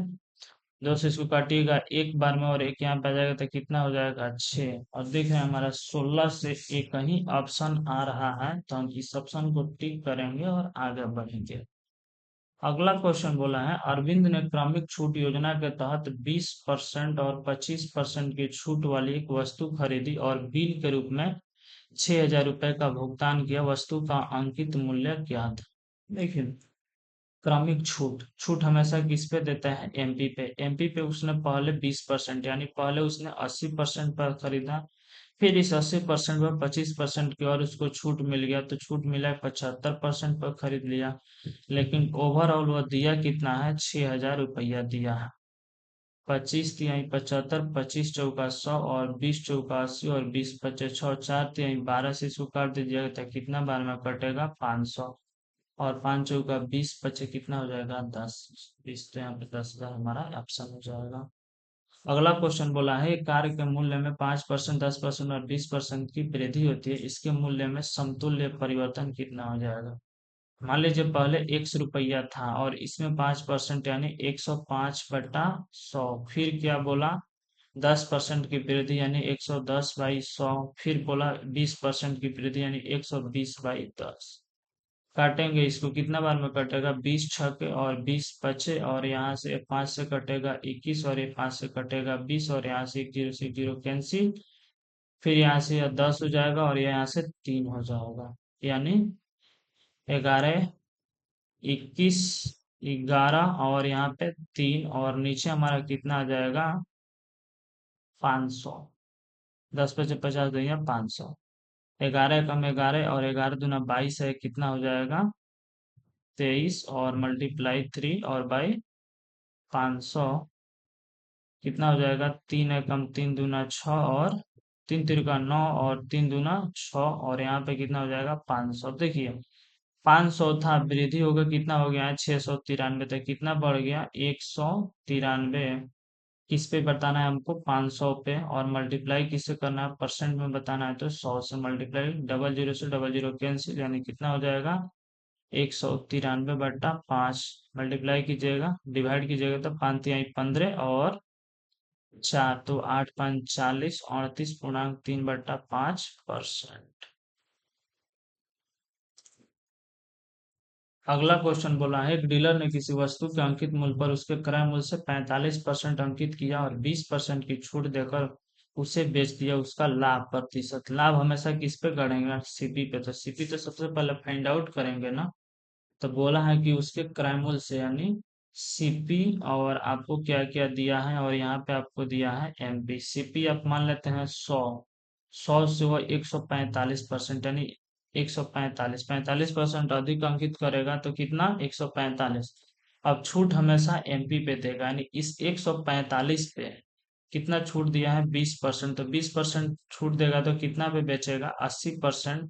2 से इसको काटिएगा एक बार में और एक यहाँ पे आ जाएगा तो कितना हो जाएगा 6। और देख रहे हैं हमारा 16 से एक ही ऑप्शन आ रहा है, तो हम इस ऑप्शन को टिक करेंगे और आगे बढ़ेंगे। अगला क्वेश्चन बोला है, अरविंद ने क्रमिक छूट योजना के तहत 20% और 25% की छूट वाली एक वस्तु खरीदी और बिल के रूप में 6,000 रुपए का भुगतान किया, वस्तु का अंकित मूल्य क्या था। देखिए क्रमिक छूट, छूट हमेशा किस पे देता है, एमपी पे। एमपी पे उसने पहले 20% यानी पहले उसने 80% पर खरीदा, फिर इस 80% पर 25% की और उसको छूट मिल गया, तो छूट मिला 75% पर खरीद लिया। लेकिन ओवरऑल वह दिया कितना है, 6,000 रुपया दिया है। 25 तिहाई 75, 25 चौका 100 और 20 चौका 80 और 20 पचे 6, 4 तिहाई 12 से इसको काट दीजिएगा तो कितना बार में कटेगा, 500। और 5 चौका 20 पचे कितना हो जाएगा, 10। 20 तो यहाँ पे 10,000 हमारा ऑप्शन हो जाएगा। अगला क्वेश्चन बोला है, एक कार्य के मूल्य में 5%, 10% और 20% की वृद्धि होती है, इसके मूल्य में समतुल्य परिवर्तन कितना हो जाएगा। मान लीजिए पहले 100 रुपया था और इसमें 5% यानी 105/100, फिर क्या बोला 10% की वृद्धि यानी 110/100, फिर बोला 20% की वृद्धि यानी 120/10। काटेंगे इसको, कितना बार में कटेगा, 20 छके और 20 पचे और यहाँ से 5 से कटेगा 21 और ये 5 से कटेगा 20 और यहाँ से 1 0 से 0 कैंसिल। फिर यहाँ से यह 10 हो जाएगा और ये यहाँ से 3 हो जाएगा, यानी 11 21 11 और यहाँ पे 3 और नीचे हमारा कितना आ जाएगा 500। 10 × 50 देंगे 500। 11 कम 11 और 11 दूना 22 है, कितना हो जाएगा 23 और मल्टीप्लाई 3 और बाई 500 कितना हो जाएगा, 3 है कम 3 दूना 6 और 3 तिरका 9 और 3 दूना 6 और यहाँ पे कितना हो जाएगा 500। देखिए 500 था, वृद्धि होगा कितना हो गया है 693 तक, कितना बढ़ गया 193। किस पे बताना है हमको, 500 पे, और मल्टीप्लाई किससे करना है, परसेंट में बताना है तो 100 से मल्टीप्लाई, 00 से 00 कैंसिल, यानी कितना हो जाएगा 193/5। मल्टीप्लाई कीजिएगा, डिवाइड कीजिएगा तो 5 तिहाई 15 और 4, तो 8 5 40, 38.3/5%। अगला क्वेश्चन बोला है, एक डीलर ने किसी वस्तु के अंकित मूल्य पर उसके क्रय मूल्य से 45% अंकित किया और 20% की छूट देकर उसे बेच दिया, उसका लाभ प्रतिशत। लाभ हमेशा किस पे गणेंगे, सीपी पे। तो सीपी तो सबसे पहले फाइंड आउट करेंगे ना, तो बोला है कि उसके क्रय मूल्य से यानी सीपी, और आपको क्या क्या दिया है, और यहाँ पे आपको दिया है एमपी। सीपी आप मान लेते हैं 100, 100 से वो 145% यानी 145 अधिक अंकित करेगा तो कितना 145। अब छूट हमेशा एमपी पे देगा, यानी इस 145 पे कितना छूट दिया है 20%, तो 20% छूट देगा तो कितना पे बेचेगा 80%।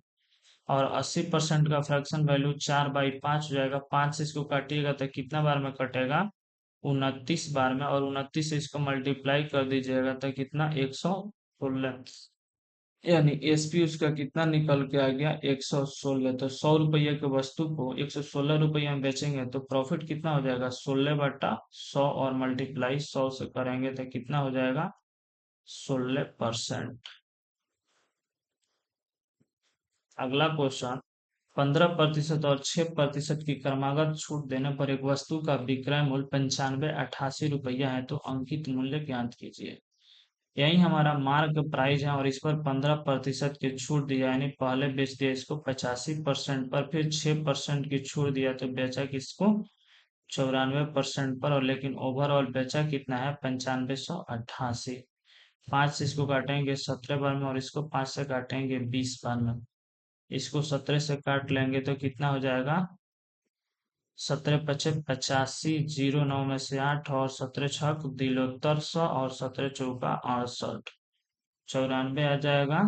और 80% का फ्रैक्शन वैल्यू 4/5 हो जाएगा, 5 से इसको काटिएगा तो कितना बार में कटेगा 29 बार में, और 29 से इसको मल्टीप्लाई कर दीजिएगा तो कितना 116, यानी एसपी उसका कितना निकल के आ गया 116। तो 100 रुपये की वस्तु को 116 रुपये में बेचेंगे तो प्रॉफिट कितना हो जाएगा 16/100, और मल्टीप्लाई 100 से करेंगे तो कितना हो जाएगा 16%। अगला क्वेश्चन, 15% और 6% की क्रमागत छूट देने पर एक वस्तु का विक्रय मूल्य 9588 रुपया है, तो अंकित मूल्य ज्ञात कीजिए। यही हमारा मार्क प्राइस है और इस पर 15% की छूट दिया, यानी पहले बेच दिया इसको 85% पर, फिर 6% की छूट दिया तो बेचा किसको 94% पर, और लेकिन ओवरऑल बेचा कितना है 9588। 5 से इसको काटेंगे 17 बार में और इसको 5 से काटेंगे 20 बार में। इसको 17 से काट लेंगे तो कितना हो जाएगा 17 पचे 85, 09 में से 8 और 17 छक दिलोत्तर 100 और 17 चौका 68, 94 आ जाएगा।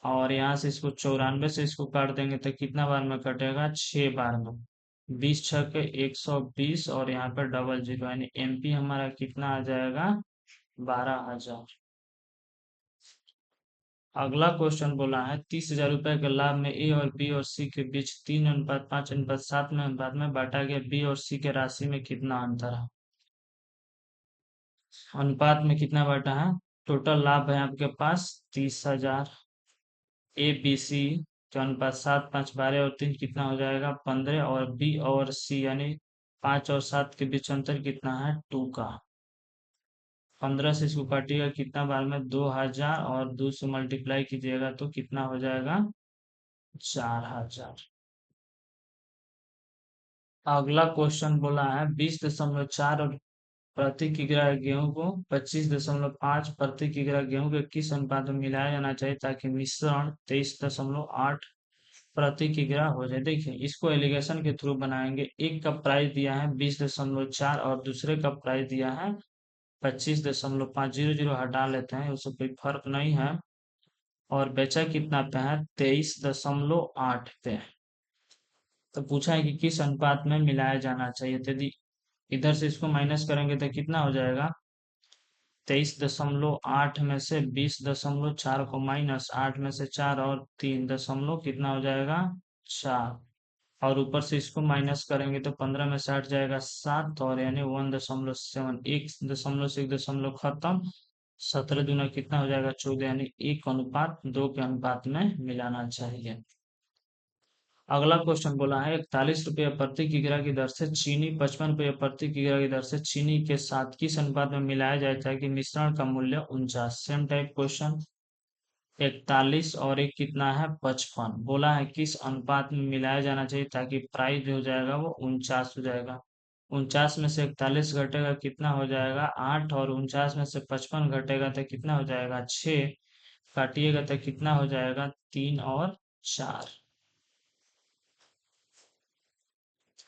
और यहाँ से इसको 94 से इसको काट देंगे तो कितना बार में कटेगा 6 बार में। 20 छक 120 और यहाँ पर डबल जीरो, यानी एमपी हमारा कितना आ जाएगा 12,000। अगला क्वेश्चन बोला है 30,000 रुपए के लाभ में ए और बी और सी के बीच 3:5:7 में अनुपात में बांटा गया बी और सी के राशि में कितना अंतर है। अनुपात में कितना बांटा है, टोटल लाभ है आपके पास 30,000। ए बी सी के अनुपात 7, 5, 12 और 3 कितना हो जाएगा 15, और बी और सी यानी 5 और 7 के बीच अंतर कितना है 2 का। 15 से इसको काटिएगा कितना बार में 2,000 और 2 से मल्टीप्लाई कीजिएगा तो कितना हो जाएगा 4,000। अगला क्वेश्चन बोला है 20.4 और प्रति किग्रा गेहूं को 25.5 प्रति किग्रा गेहूं के किस अनुपात में मिलाया जाना चाहिए ताकि मिश्रण 23.8 प्रति किग्रा हो जाए। देखिए इसको एलिगेशन के थ्रू बनाएंगे। एक का प्राइस दिया है 20.4 और दूसरे का प्राइस दिया है 25.5, 0 0 हटा लेते हैं, उससे कोई फर्क नहीं है। और बेचा कितना पे है 23.8 पे। तो पूछा है कि किस अनुपात में मिलाया जाना चाहिए। तो यदि इधर से इसको माइनस करेंगे तो कितना हो जाएगा 23.8 में से 20.4 को माइनस 8 में से 4 और 3 दशमलव कितना हो जाएगा 4, और ऊपर से इसको माइनस करेंगे तो 15 में से 8 जाएगा 7, और यानी 1.7, 1 दशमलव से 1 दशमलव खत्म। 17 दूना कितना हो जाएगा 14, यानी 1:2 के अनुपात में मिलाना चाहिए। अगला क्वेश्चन बोला है 41 रुपये प्रति किग्रा की दर से चीनी 55 रुपये प्रति किग्रा की दर से चीनी के साथ किस अनुपात में मिलाया जाए ताकि मिश्रण का मूल्य 49। Same type question. 41 और एक कितना है 55, बोला है किस अनुपात में मिलाया जाना चाहिए ताकि प्राइस जो हो जाएगा वो 49 हो जाएगा। 49 में से 41 घटेगा कितना हो जाएगा 8, और 49 में से 55 घटेगा तो कितना हो जाएगा 6, काटिएगा तो कितना हो जाएगा 3 और 4।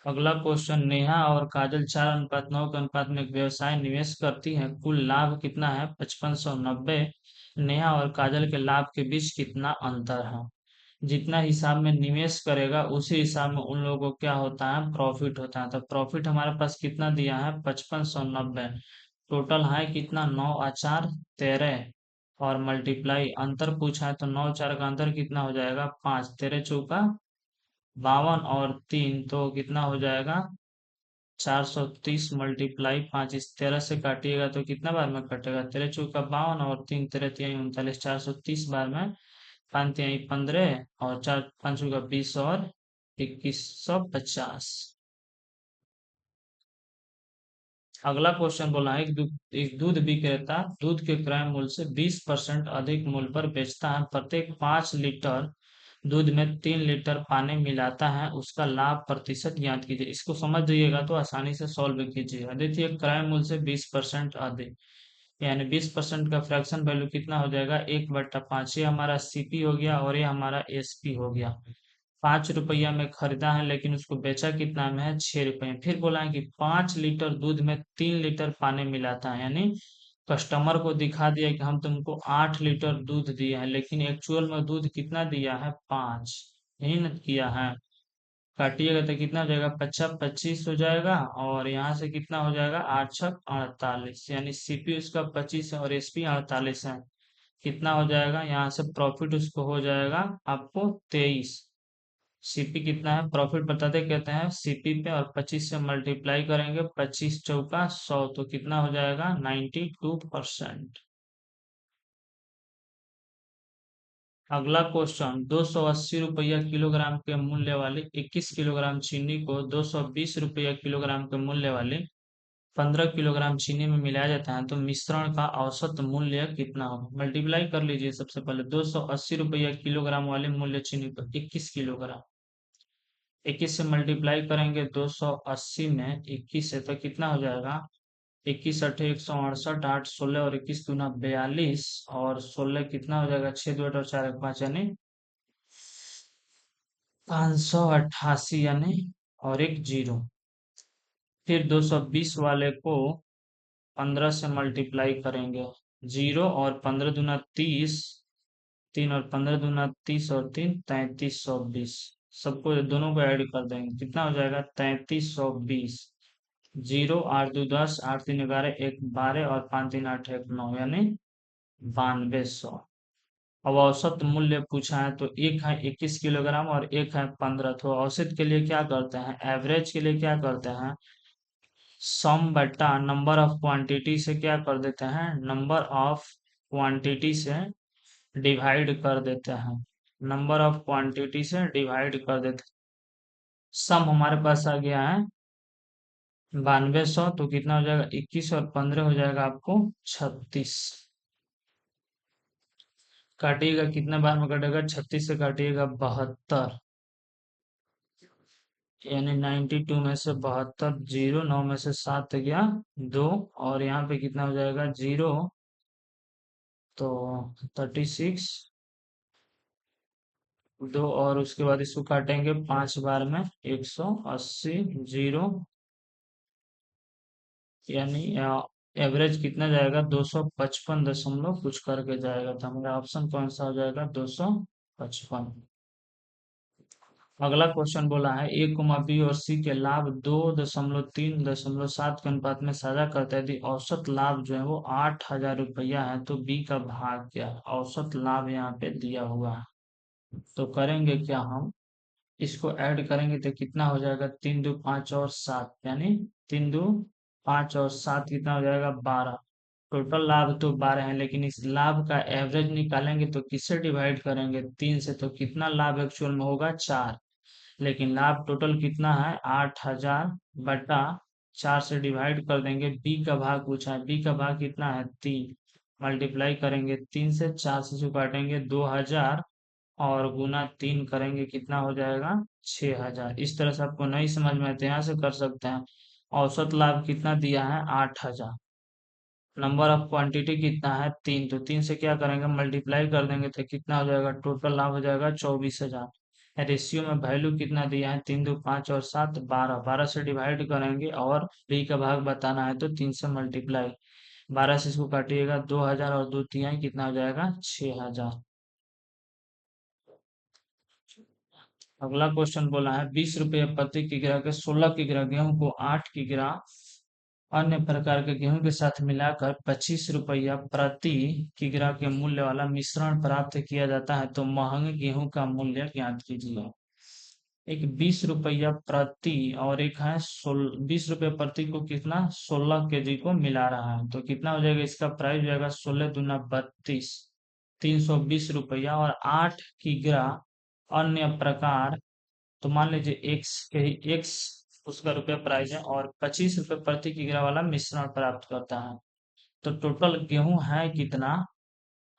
अगला क्वेश्चन नेहा और काजल 4:9 के अनुपात में एक व्यवसाय निवेश करती हैं, कुल लाभ कितना है 5590। नेहा और काजल के लाभ के बीच कितना अंतर है। जितना हिसाब में निवेश करेगा उसी हिसाब में उन लोगों को क्या होता है प्रॉफिट होता है। तो प्रॉफिट हमारे पास कितना दिया है 5590। टोटल है कितना 9 और 4 13, और मल्टीप्लाई अंतर पूछा है तो 9 4 का अंतर कितना हो जाएगा 5, 13 चौका 52 और 3 तो कितना हो जाएगा 430 मल्टीप्लाई 5। इस 13 से काटिएगा तो कितना बार में कटेगा 13 चौका 52 और 3 13 तिहाई 39, 430 बार में 5 तिहाई 15 और 4 5 चौका 20 और 2150। अगला क्वेश्चन बोला है एक दूध विक्रेता दूध के क्रय मूल्य से 20% अधिक मूल्य पर बेचता है, प्रत्येक 5 लीटर दूध में 3 लीटर पानी मिलाता है, उसका लाभ प्रतिशत ज्ञात कीजिए। इसको समझ जाइएगा तो आसानी से सॉल्व कीजिएगा। देखिए क्रय मूल्य से 20% अधिक, यानी 20% का फ्रैक्शन वैल्यू कितना हो जाएगा 1/5। ये हमारा सीपी हो गया और ये हमारा एसपी हो गया। 5 रुपया में खरीदा है लेकिन उसको बेचा कितना में है 6 रुपये। फिर बोला है कि 5 लीटर दूध में 3 लीटर पानी मिलाता है, यानी कस्टमर को दिखा दिया कि हम तुमको 8 लीटर दूध दिए हैं लेकिन एक्चुअल में दूध कितना दिया है 5, यही न किया है। काटिएगा तो कितना हो जाएगा 25 हो जाएगा, और यहाँ से कितना हो जाएगा 8 6 48, यानी सीपी उसका 25 है और एसपी 48 है। कितना हो जाएगा यहाँ से प्रॉफिट उसको हो जाएगा आपको 23। सीपी कितना है प्रॉफिट बताते कहते हैं सीपी पे, और 25 से मल्टीप्लाई करेंगे 25 चौका 100 तो कितना हो जाएगा 92%। अगला क्वेश्चन 280 रुपया किलोग्राम के मूल्य वाली 21 किलोग्राम चीनी को 220 रुपया किलोग्राम के मूल्य वाली 15 किलोग्राम चीनी में मिलाया जाता है तो मिश्रण का औसत मूल्य कितना होगा? मल्टीप्लाई कर लीजिए। सबसे पहले 280 रुपया किलोग्राम वाले मूल्य चीनी पर 21 किलोग्राम, 21 से मल्टीप्लाई करेंगे 280 में 21 से तो कितना हो जाएगा? 21 × 8 = 168, 8 16 और 21 दूना 42 और 16 कितना हो जाएगा? 6 2 8 और 4 1 5 यानी 588 यानी और एक जीरो। फिर 220 वाले को 15 से मल्टीप्लाई करेंगे, जीरो और 15 दूना 30, 3 और 15 दूना 30 और 3 3320, सबको दोनों को ऐड कर देंगे कितना हो जाएगा? 3320। जीरो 8 2 10, 8 3 11, 1 12 और 5 3 8 1 9 यानी 9200। अब औसत मूल्य पूछा है तो एक है 21 किलोग्राम और एक है 15, तो औसत के लिए क्या करते हैं? एवरेज के लिए क्या करते हैं? सम बट्टा नंबर ऑफ क्वांटिटी से क्या कर देते हैं? नंबर ऑफ क्वांटिटी से डिवाइड कर देते हैं, नंबर ऑफ क्वांटिटी से डिवाइड कर देते हैं। सम हमारे पास आ गया है 9200, तो कितना हो जाएगा? 21 और 15 हो जाएगा आपको 36। काटिएगा कितने बार में कटेगा? 36 से काटिएगा 72, यानी 92 में से 72, जीरो 9 में से 7 गया 2 और यहाँ पे कितना हो जाएगा? जीरो, तो 36, 2 और उसके बाद इसको काटेंगे 5 बार में 180, जीरो यानी एवरेज कितना जाएगा? 255 कुछ करके जाएगा, तो हमारा ऑप्शन कौन सा हो जाएगा? 255। अगला क्वेश्चन बोला है ए कोमा बी और सी के लाभ 2.3.7 के अनुपात में साझा करते हैं, यदि औसत लाभ जो है वो 8000 रुपया है तो बी का भाग क्या है? औसत लाभ यहाँ पे दिया हुआ है, तो करेंगे क्या? हम इसको ऐड करेंगे तो कितना हो जाएगा? 3 2 5 और 7 यानी 3 2 5 और 7 कितना हो जाएगा? 12। टोटल लाभ तो 12 है, लेकिन इस लाभ का एवरेज निकालेंगे तो किससे डिवाइड करेंगे? 3 से, तो कितना लाभ एक्चुअल में होगा? 4। लेकिन लाभ टोटल कितना है? 8000 बटा 4 से डिवाइड कर देंगे। बी का भाग पूछा है, बी का भाग कितना है? 3। मल्टीप्लाई करेंगे 3 से, 4 से जो काटेंगे 2000 और गुना 3 करेंगे कितना हो जाएगा? 6000। इस तरह से आपको नहीं समझ में आते यहाँ से कर सकते हैं। औसत लाभ कितना दिया है? 8000। नंबर ऑफ क्वांटिटी कितना है? 3, तो 3 से क्या करेंगे? मल्टीप्लाई कर देंगे तो कितना हो जाएगा? टोटल लाभ हो जाएगा 24,000। रेशियो में वैल्यू कितना दिया है? 3 2 5 और 7 12, 12 से डिवाइड करेंगे और बी का भाग बताना है तो 3 से मल्टीप्लाई, 12 से इसको काटिएगा 2000 और 2 तिहाई कितना हो जाएगा? 6000। अगला क्वेश्चन बोला है 20 रुपये प्रति किग्रा के 16 किग्रा गेहूं को 8 किग्रा अन्य प्रकार के गेहूं के साथ मिलाकर 25 रुपया प्रति किग्रा के मूल्य वाला मिश्रण प्राप्त किया जाता है, तो महंगे गेहूं का मूल्य ज्ञात कीजिए। एक 20 रुपया प्रति और एक है 20 रुपये प्रति को कितना? 16 kg को मिला रहा है, तो कितना हो जाएगा? इसका प्राइस हो जाएगा 16 दूना 32, 320 रुपया। और 8 किग्रा अन्य प्रकार, तो मान लीजिए एक्स के ही एक्स उसका रुपया प्राइस है और 25 रुपये प्रति किग्रा वाला मिश्रण प्राप्त करता है, तो टोटल गेहूं है कितना?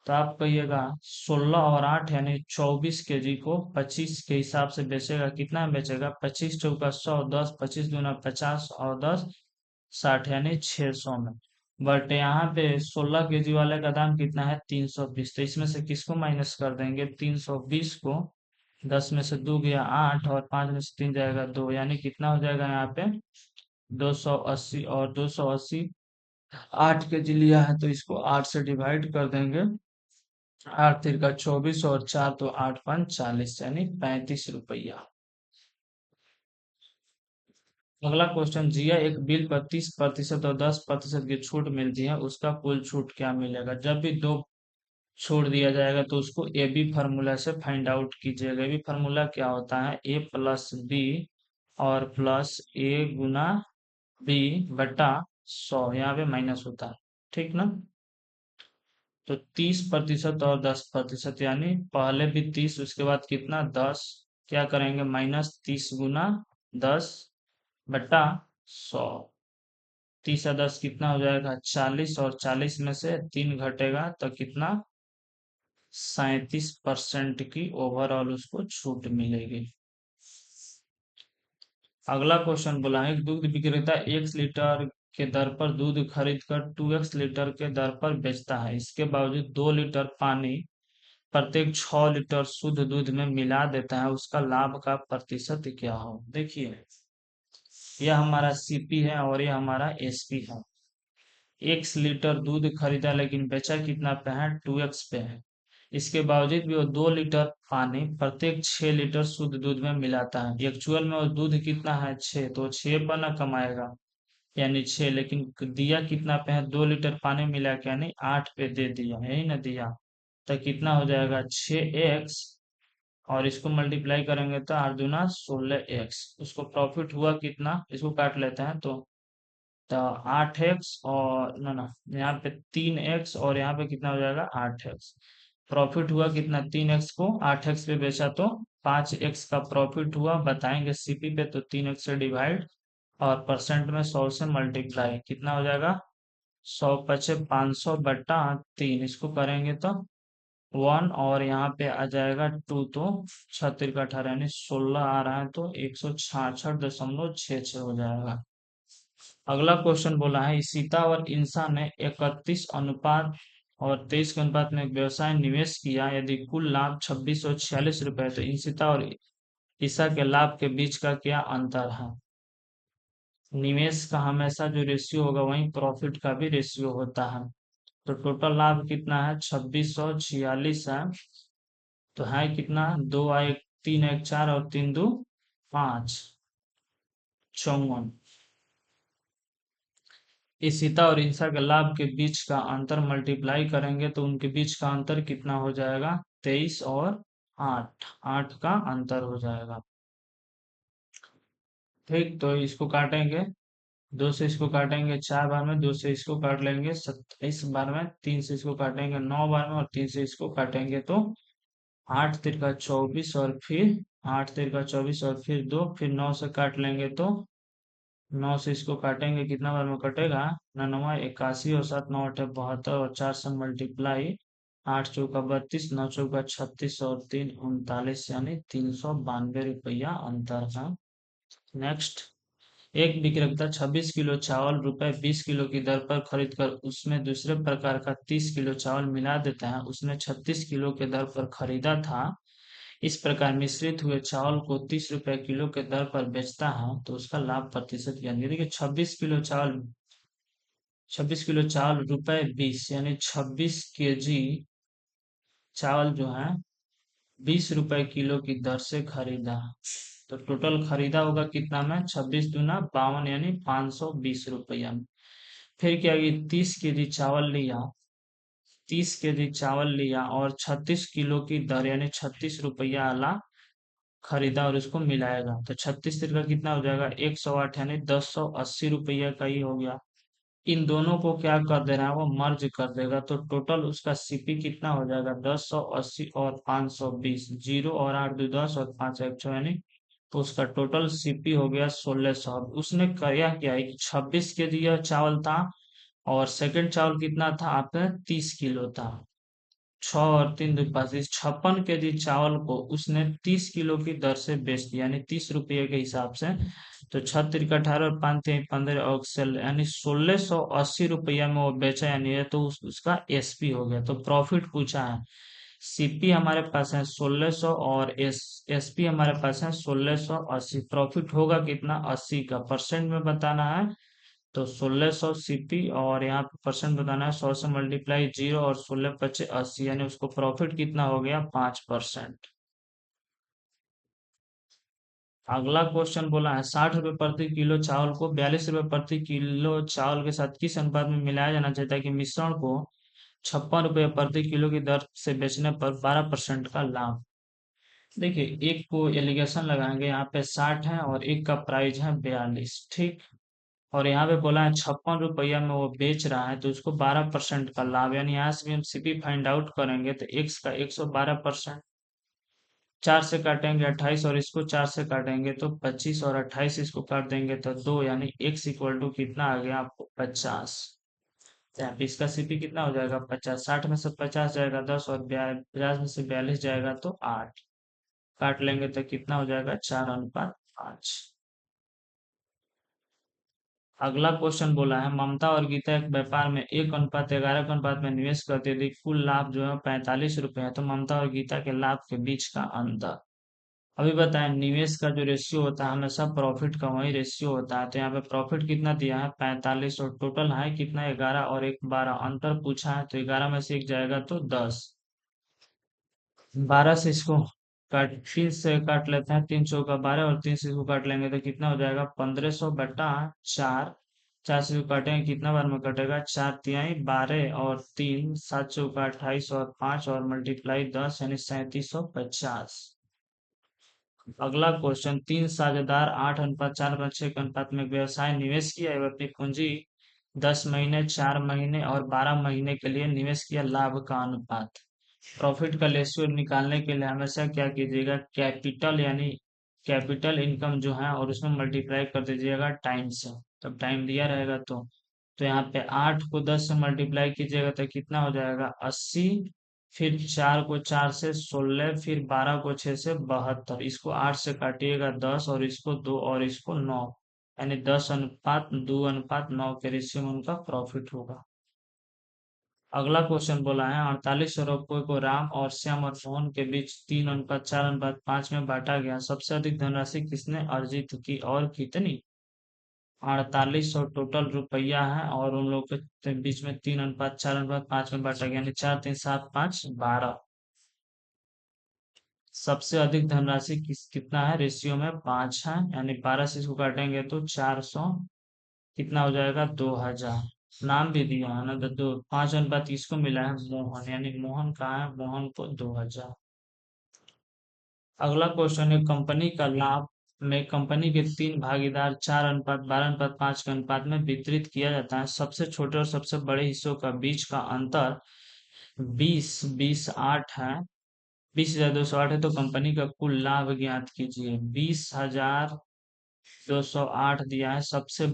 तो आप कहिएगा 16 और 8 यानी 24 kg को 25 के हिसाब से बेचेगा, कितना में बेचेगा? 25 चौका 100, 10 25 दूना 50 और 10 60 यानी 600 में। बट यहाँ पे 16 kg वाले का दाम कितना है? 320, तो इसमें से किसको माइनस कर देंगे? 320 को। 10 में से 2 गया 8 और 5 में से 3 जाएगा 2, यानी कितना हो जाएगा यहाँ पे? 280। और 280 8 kg लिया है तो इसको 8 से डिवाइड कर देंगे, 8 3 का 24 और 4 तो 8 5 40 यानी 35 रुपया। अगला क्वेश्चन, जिया एक बिल पर 30% और 10% की छूट मिलती है, उसका कुल छूट क्या मिलेगा? जब भी दो छोड़ दिया जाएगा तो उसको ए बी फार्मूला से फाइंड आउट कीजिएगा। ए बी फार्मूला क्या होता है? ए प्लस बी और प्लस ए गुना बी बटा 100, यहाँ पे माइनस होता है, ठीक ना? तो 30% और 10%, यानी पहले भी 30 उसके बाद कितना? 10, क्या करेंगे? माइनस 30 गुना 10 बटा 100। 30 10 कितना हो जाएगा 40, और 40 में से 3 घटेगा तो कितना 37% की ओवरऑल उसको छूट मिलेगी। अगला क्वेश्चन बोला है दूध विक्रेता 1 लीटर के दर पर दूध खरीद कर 2x लीटर के दर पर बेचता है, इसके बावजूद 2 लीटर पानी प्रत्येक 6 लीटर शुद्ध दूध में मिला देता है, उसका लाभ का प्रतिशत क्या हो। देखिए, यह हमारा सीपी है और यह हमारा एसपी है। 1 लीटर दूध खरीदा लेकिन बेचा कितना पे है 2x पे है, इसके बावजूद भी वो 2 लीटर पानी प्रत्येक 6 लीटर शुद्ध दूध में मिलाता है। एक्चुअल में वो दूध कितना है 6, तो 6 पर ना कमाएगा यानी 6, लेकिन दिया कितना पे है 2 लीटर पानी मिला के यानी 8 पे दे दिया, यही ना दिया। तो कितना हो जाएगा 6x, और इसको मल्टीप्लाई करेंगे तो 8 दूना 16x। उसको प्रॉफिट हुआ कितना, इसको काट लेते हैं तो 8x और ना यहाँ पे 3x, और यहाँ पे कितना हो जाएगा 8x। प्रॉफिट हुआ कितना 3x को 8x पे बेचा तो 5x का प्रॉफिट हुआ, बताएंगे सीपी पे तो 3x से डिवाइड और परसेंट में 100 से मल्टीप्लाई, कितना हो जाएगा 100 × 500/3, इसको करेंगे तो 1, और यहाँ पे आ जाएगा 2, तो 36 का 18 यानी 16 आ रहा है, तो 166.66 हो जाएगा। अगला क्वेश्चन बोला है सीता और इंसा ने 31 अनुपात और 23 के अनुपात में एक व्यवसाय निवेश किया, यदि कुल लाभ 2646 रुपए, तो इंसिता और ईसा के लाभ के बीच का क्या अंतर है। निवेश का हमेशा जो रेशियो होगा वही प्रॉफिट का भी रेशियो होता है। तो टोटल लाभ कितना है 2646 है, तो है कितना 2 1 3 1 4 और 3 2 5, 54। इसिता और इंसा के लाभ के बीच का अंतर मल्टीप्लाई करेंगे तो उनके बीच का अंतर कितना हो जाएगा 23 और 8, 8 का अंतर हो जाएगा। ठीक, तो इसको काटेंगे, 2 से इसको काटेंगे 4 बार में, 2 से इसको काट लेंगे 27 बार में, 3 से इसको काटेंगे 9 बार में, और 3 से इसको काटेंगे तो 8 तिरका 24, और फिर 8 तिरका 24 और फिर 2, फिर 9 से काट लेंगे तो 9 से इसको काटेंगे कितना बार में कटेगा 99, 81 और 7 9 8 72, और 4 से मल्टीप्लाई 8 चौका 32, 9 चौका 36 और 3 39, यानी 392 रुपया अंतर है। नेक्स्ट, एक विक्रेता 26 किलो चावल रुपए 20 किलो की दर पर खरीद कर उसमें दूसरे प्रकार का 30 किलो चावल मिला देता है, उसने 36 किलो के दर पर खरीदा था, इस प्रकार मिश्रित हुए चावल को 30 रुपए किलो के दर पर बेचता है, तो उसका लाभ प्रतिशत यानी देखिए 26 किलो चावल रुपए 20 यानी 26 kg चावल जो है 20 रुपए किलो की दर से खरीदा, तो टोटल खरीदा होगा कितना में 26 दूना 52 यानी 520 रुपया में। फिर क्या ये 30 kg चावल लिया, 30 kg चावल लिया और 36 किलो की दर यानी 36 रुपया वाला खरीदा और उसको मिलाएगा, तो 36 का कितना हो जाएगा 108 यानी 1080 रुपया का ही हो गया। इन दोनों को क्या कर दे रहा है वो मर्ज कर देगा, तो टोटल उसका सीपी कितना हो जाएगा 1080 और 520, 0 और 8 2 10 और 5 1 6, यानी तो उसका टोटल सीपी हो गया 1600। उसने किया क्या है कि 26 kg यह चावल था, और सेकंड चावल कितना था आपका 30 किलो था, 6 और 3 2 25, 56 kg चावल को उसने 30 किलो की दर से बेच दिया यानी 30 रुपये के हिसाब से, तो 6 3 18 और 5 3 15 ऑक्सल यानी 1680 रुपया में वो बेचा, यानी ये तो उसका एसपी हो गया। तो प्रॉफिट पूछा है, सीपी हमारे पास है 1600 और एसपी हमारे पास है 1680, प्रॉफिट होगा कितना 80 का, परसेंट में बताना है तो 1600 सीपी, और यहाँ पे परसेंट बताना है 100 से मल्टीप्लाई 0 और 16 पचे 80, यानी उसको प्रॉफिट कितना हो गया 5%। अगला क्वेश्चन बोला है 60 रुपए प्रति किलो चावल को 42 रुपए प्रति किलो चावल के साथ किस अनुपात में मिलाया जाना चाहिए ताकि मिश्रण को 56 रुपए प्रति किलो की दर से बेचने पर 12% का लाभ। देखिए, एक को एलिगेशन लगाएंगे, यहाँ पे 60 है और एक का प्राइस है 42, ठीक, और यहाँ पे बोला है 56 रुपया में वो बेच रहा है, तो उसको 12% का लाभ, यानी यहाँ से भी हम सीपी फाइंड आउट करेंगे तो एक्स का 112%, 4 से काटेंगे 28 और इसको 4 से काटेंगे तो 25 और 28 इसको काट देंगे तो 2, यानी x इक्वल टू कितना आ गया आपको 50। तो यहाँ पे इसका सीपी कितना हो जाएगा 50। 60 में से 50 जाएगा 10 और 50 में से 42 जाएगा तो 8। काट लेंगे तो कितना हो जाएगा 4:5। अगला क्वेश्चन बोला है ममता और गीता एक व्यापार में 1:11 के अनुपात में निवेश करते यदि कुल लाभ जो है 45 रुपए है तो ममता और गीता के लाभ के बीच का अंतर। अभी बताएं निवेश का जो रेशियो होता है हमेशा प्रॉफिट का वही रेशियो होता है। तो यहाँ पे प्रॉफिट कितना दिया है 45 और टोटल है कितना 11 और एक 12 अंतर पूछा है तो 11 में से एक जाएगा तो 10। 12 से इसको काट 3 से काट लेते हैं 3 चौका 12 और 3 से इसको काट लेंगे तो कितना हो जाएगा 1500/4। 4 से इसको काटेंगे कितना बार में कटेगा 4×3 = 12 और 3 7 चौका 28 और 5 और मल्टीप्लाई 10 यानी 3750। अगला क्वेश्चन 3 साझेदार 8:4/6 के अनुपात में एक व्यवसाय निवेश किया एवं अपनी पूंजी 10 महीने 4 महीने और 12 महीने के लिए निवेश किया लाभ का अनुपात। प्रॉफिट का रेशियो निकालने के लिए हमेशा क्या कीजिएगा कैपिटल यानी कैपिटल इनकम जो है और उसमें मल्टीप्लाई कर दीजिएगा टाइम से। तब टाइम दिया रहेगा तो यहाँ पे 8 को 10 से मल्टीप्लाई कीजिएगा तो कितना हो जाएगा 80। फिर 4 को 4 से 16 फिर 12 को 6 से 72 इसको 8 से काटिएगा 10 और इसको 2 और इसको 9 यानी 10:2:9 के रेशियो में उनका प्रॉफिट होगा। अगला क्वेश्चन बोला है 48 रुपये को राम और श्याम और मोहन के बीच 3:4:5 में बांटा गया सबसे अधिक धनराशि किसने अर्जित की और कितनी। 48 और टोटल रुपया है और उन लोग के बीच में 3:4:5 में बांटा गया यानी 4 3 7 5 12। सबसे अधिक धनराशि कितना है रेशियो में 5 है यानी 12 से इसको काटेंगे तो 400 कितना हो जाएगा 2000। नाम भी दिया है ना तो 5 अनुपात किसको मिला है मोहन यानी मोहन कहाँ है मोहन को 2000। अगला क्वेश्चन है कंपनी का लाभ में कंपनी के 3 भागीदार 4:12:5 के अनुपात में वितरित किया जाता है सबसे छोटे और सबसे बड़े हिस्सों का बीच का अंतर 20 20 8 है। 20,208 है तो कंपनी का कुल लाभ ज्ञात कीजिए। 20,208 दिया है सबसे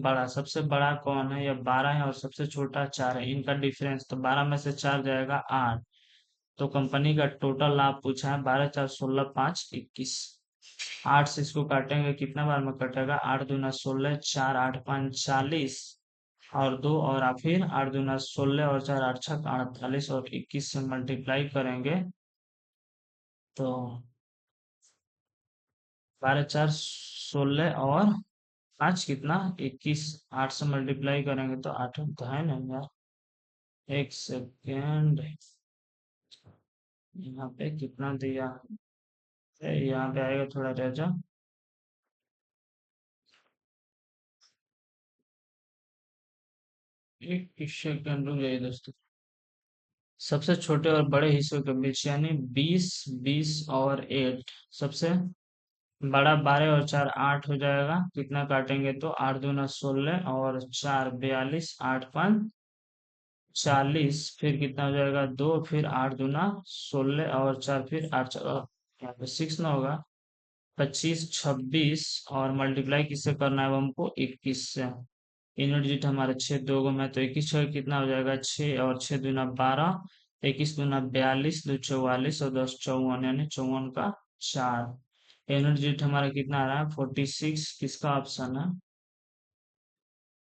बड़ा कौन है या 12 है और सबसे छोटा 4 है इनका डिफरेंस तो 12 में से 4 जाएगा 8। तो कंपनी का टोटल लाभ पूछा है 12 4 16 5 21। 8 से इसको काटेंगे कितना बार में कटेगा 8 दूना 16 4 8 5 40 और 2 और फिर 8 दूना 16 और 4 8 6 48 और 21 से मल्टीप्लाई करेंगे तो 12 4 16 और 5 कितना 21। 8 से मल्टीप्लाई करेंगे तो 8 तो है ना यार। एक सेकेंड यहाँ पे कितना दिया है यहाँ पे आएगा थोड़ा रह जा। एक सेकेंड रुक जाइए दोस्तों। सबसे छोटे और बड़े हिस्सों के बीच यानी 20 20 और 8 सबसे बड़ा 12 और 4 8 हो जाएगा कितना काटेंगे तो 8 दूना 16 और 4 42 8 5 40 फिर कितना हो जाएगा 2 फिर 8 दूना 16 और 4 फिर 8 यहाँ पे 6 ना होगा 25 26 और मल्टीप्लाई किससे करना है अब हमको 21 से। यूनिट डिजिट हमारे 6 दो गो में तो 21 6 कितना हो जाएगा 6 और 6 दूना 12 21 दूना 42 2 44 और 10 54 यानी 54 का 4। यूनिट डिजिट हमारा कितना आ रहा है 46 किसका ऑप्शन है।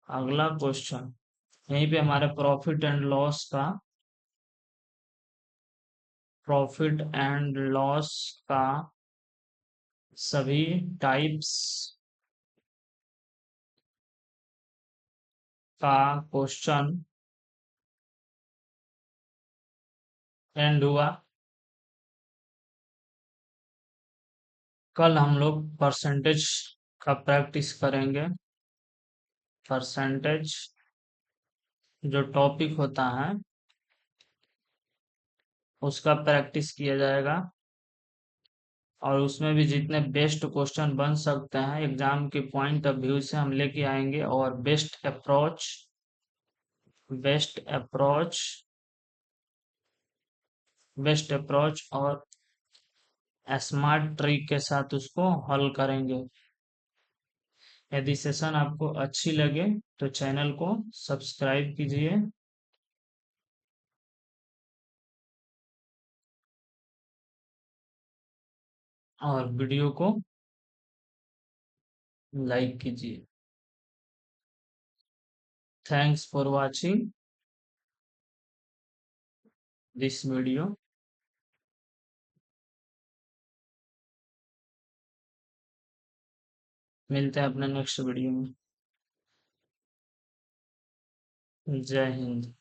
अगला क्वेश्चन यहीं पे हमारे प्रॉफिट एंड लॉस का सभी टाइप्स का क्वेश्चन एंड हुआ। कल हम लोग परसेंटेज का प्रैक्टिस करेंगे। परसेंटेज जो टॉपिक होता है उसका प्रैक्टिस किया जाएगा और उसमें भी जितने बेस्ट क्वेश्चन बन सकते हैं एग्जाम के पॉइंट ऑफ व्यू से हम लेके आएंगे और बेस्ट अप्रोच बेस्ट अप्रोच और स्मार्ट ट्रिक के साथ उसको हल करेंगे। यदि सेशन आपको अच्छी लगे तो चैनल को सब्सक्राइब कीजिए और वीडियो को लाइक कीजिए। Thanks for watching this video. मिलते हैं अपने नेक्स्ट वीडियो में। जय हिंद।